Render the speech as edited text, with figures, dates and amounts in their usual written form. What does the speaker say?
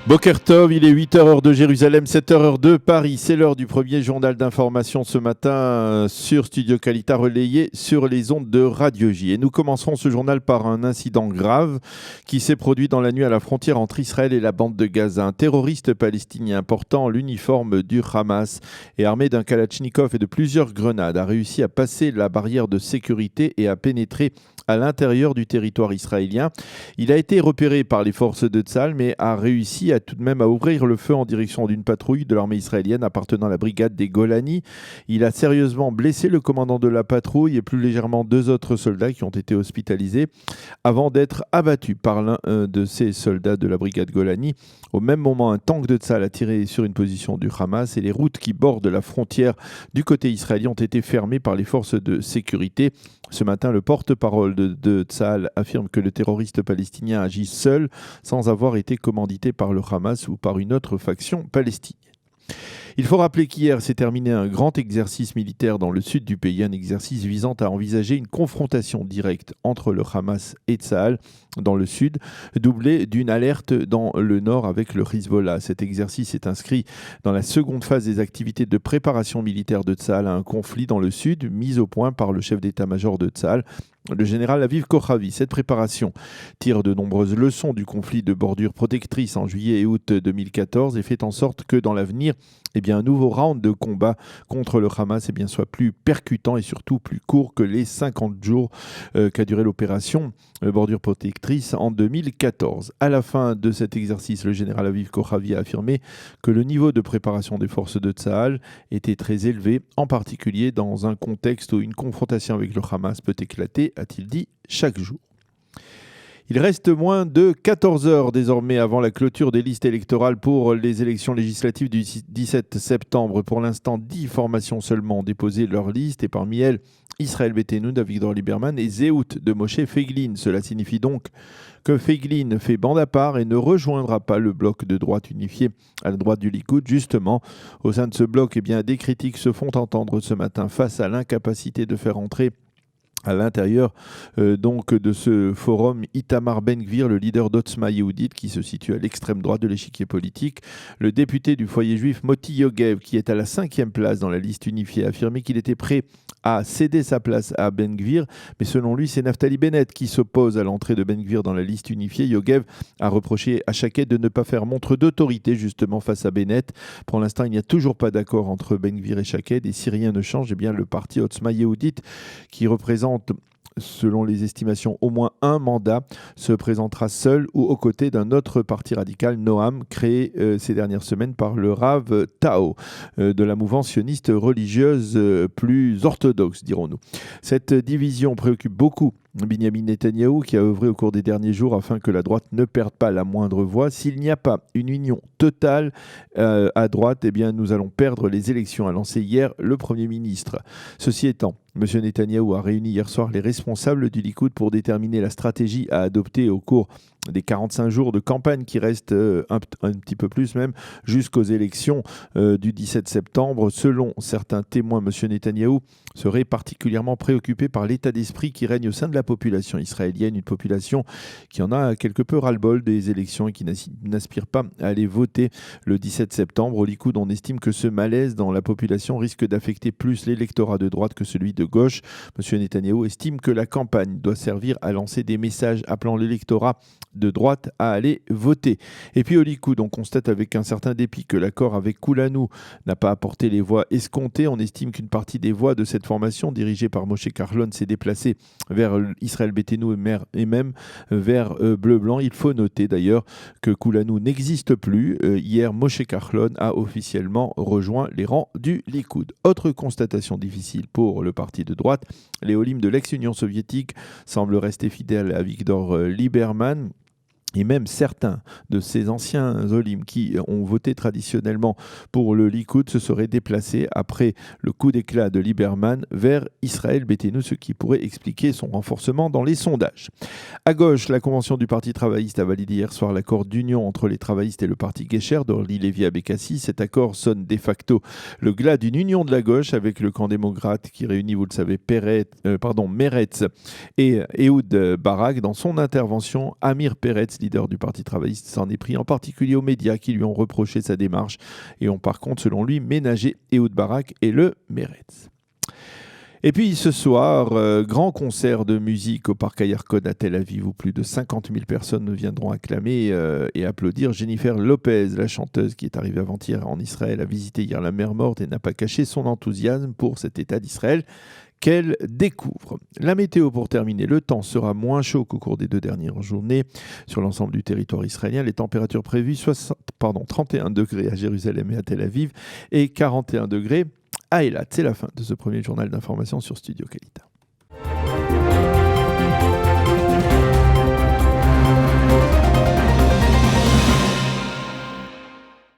Boker Tov, il est 8h heure de Jérusalem, 7h heure de Paris. C'est l'heure du premier journal d'information ce matin sur Studio Kalita relayé sur les ondes de Radio J. Et nous commencerons ce journal par un incident grave qui s'est produit dans la nuit à la frontière entre Israël et la bande de Gaza. Un terroriste palestinien portant l'uniforme du Hamas et armé d'un Kalachnikov et de plusieurs grenades a réussi à passer la barrière de sécurité et à pénétrer à l'intérieur du territoire israélien. Il a été repéré par les forces de Tzahal, mais a réussi tout de même à ouvrir le feu en direction d'une patrouille de l'armée israélienne appartenant à la brigade des Golani. Il a sérieusement blessé le commandant de la patrouille et plus légèrement deux autres soldats qui ont été hospitalisés avant d'être abattus par l'un de ces soldats de la brigade Golani. Au même moment, un tank de Tzahal a tiré sur une position du Hamas et les routes qui bordent la frontière du côté israélien ont été fermées par les forces de sécurité. Ce matin, le porte-parole de Tzahal affirme que le terroriste palestinien agit seul, sans avoir été commandité par le Hamas ou par une autre faction palestinienne. Il faut rappeler qu'hier s'est terminé un grand exercice militaire dans le sud du pays, un exercice visant à envisager une confrontation directe entre le Hamas et Tzahal dans le sud, doublée d'une alerte dans le nord avec le Hezbollah. Cet exercice est inscrit dans la seconde phase des activités de préparation militaire de Tzahal à un conflit dans le sud, mise au point par le chef d'état-major de Tzahal, le général Aviv Kochavi. Cette préparation tire de nombreuses leçons du conflit de bordure protectrice en juillet et août 2014 et fait en sorte que dans l'avenir, un nouveau round de combat contre le Hamas soit plus percutant et surtout plus court que les 50 jours qu'a duré l'opération bordure protectrice en 2014. À la fin de cet exercice, le général Aviv Kochavi a affirmé que le niveau de préparation des forces de Tzahal était très élevé, en particulier dans un contexte où une confrontation avec le Hamas peut éclater, a-t-il dit, chaque jour. Il reste moins de 14 heures désormais avant la clôture des listes électorales pour les élections législatives du 17 septembre. Pour l'instant, 10 formations seulement ont déposé leur liste et parmi elles, Israël Beitenou d'Avigdor Lieberman et Zehut de Moshe Feiglin. Cela signifie donc que Feiglin fait bande à part et ne rejoindra pas le bloc de droite unifié à la droite du Likoud. Justement, au sein de ce bloc, des critiques se font entendre ce matin face à l'incapacité de faire entrer à l'intérieur de ce forum, Itamar Ben-Gvir, le leader d'Otzma Yehudit, qui se situe à l'extrême droite de l'échiquier politique. Le député du foyer juif Moti Yogev, qui est à la 5e place dans la liste unifiée, a affirmé qu'il était prêt à céder sa place à Ben-Gvir, mais selon lui, c'est Naftali Bennett qui s'oppose à l'entrée de Ben-Gvir dans la liste unifiée. Yogev a reproché à Shaked de ne pas faire montre d'autorité justement face à Bennett. Pour l'instant, il n'y a toujours pas d'accord entre Ben-Gvir et Shaked, et si rien ne change, le parti Otzma Yehudit, qui représente selon les estimations, au moins un mandat, se présentera seul ou aux côtés d'un autre parti radical, Noam, créé ces dernières semaines par le Rav Tao, de la mouvance sioniste religieuse plus orthodoxe, dirons-nous. Cette division préoccupe beaucoup Binyamin Netanyahou, qui a œuvré au cours des derniers jours afin que la droite ne perde pas la moindre voix. S'il n'y a pas une union totale à droite, nous allons perdre les élections, a lancé hier le Premier ministre. Ceci étant, M. Netanyahou a réuni hier soir les responsables du Likoud pour déterminer la stratégie à adopter au cours des 45 jours de campagne qui restent un petit peu plus même jusqu'aux élections du 17 septembre. Selon certains témoins, M. Netanyahou serait particulièrement préoccupé par l'état d'esprit qui règne au sein de la population israélienne, une population qui en a quelque peu ras-le-bol des élections et qui n'aspire pas à aller voter le 17 septembre. Au Likoud, on estime que ce malaise dans la population risque d'affecter plus l'électorat de droite que celui de gauche. M. Netanyahou estime que la campagne doit servir à lancer des messages appelant l'électorat de droite à aller voter. Et puis au Likoud, on constate avec un certain dépit que l'accord avec Kulanou n'a pas apporté les voix escomptées. On estime qu'une partie des voix de cette formation, dirigée par Moshe Kahlon, s'est déplacée vers Israël Beitenou et même vers Bleu-Blanc. Il faut noter d'ailleurs que Kulanou n'existe plus. Hier, Moshe Kahlon a officiellement rejoint les rangs du Likoud. Autre constatation difficile pour le parti de droite, les Olim de l'ex-Union soviétique semblent rester fidèles à Avigdor Lieberman. Et même certains de ces anciens Olim qui ont voté traditionnellement pour le Likoud se seraient déplacés après le coup d'éclat de Lieberman vers Israël Beitenou, ce qui pourrait expliquer son renforcement dans les sondages. À gauche, la convention du Parti travailliste a validé hier soir l'accord d'union entre les travaillistes et le Parti Gesher d'Orly Lévi Abekassi. Cet accord sonne de facto le glas d'une union de la gauche avec le camp démocrate qui réunit, vous le savez, Meretz et Ehud Barak. Dans son intervention, Amir Peretz, leader du Parti travailliste, s'en est pris en particulier aux médias qui lui ont reproché sa démarche et ont par contre, selon lui, ménagé Ehud Barak et le Meretz. Et puis ce soir, grand concert de musique au Parc Ayarkon à Tel Aviv où plus de 50 000 personnes viendront acclamer et applaudir Jennifer Lopez, la chanteuse qui est arrivée avant-hier en Israël, a visité hier la mer Morte et n'a pas caché son enthousiasme pour cet État d'Israël qu'elle découvre. La météo pour terminer, le temps sera moins chaud qu'au cours des 2 dernières journées sur l'ensemble du territoire israélien. Les températures prévues, 31 degrés à Jérusalem et à Tel Aviv et 41 degrés à Eilat. C'est la fin de ce premier journal d'information sur Studio Kalita.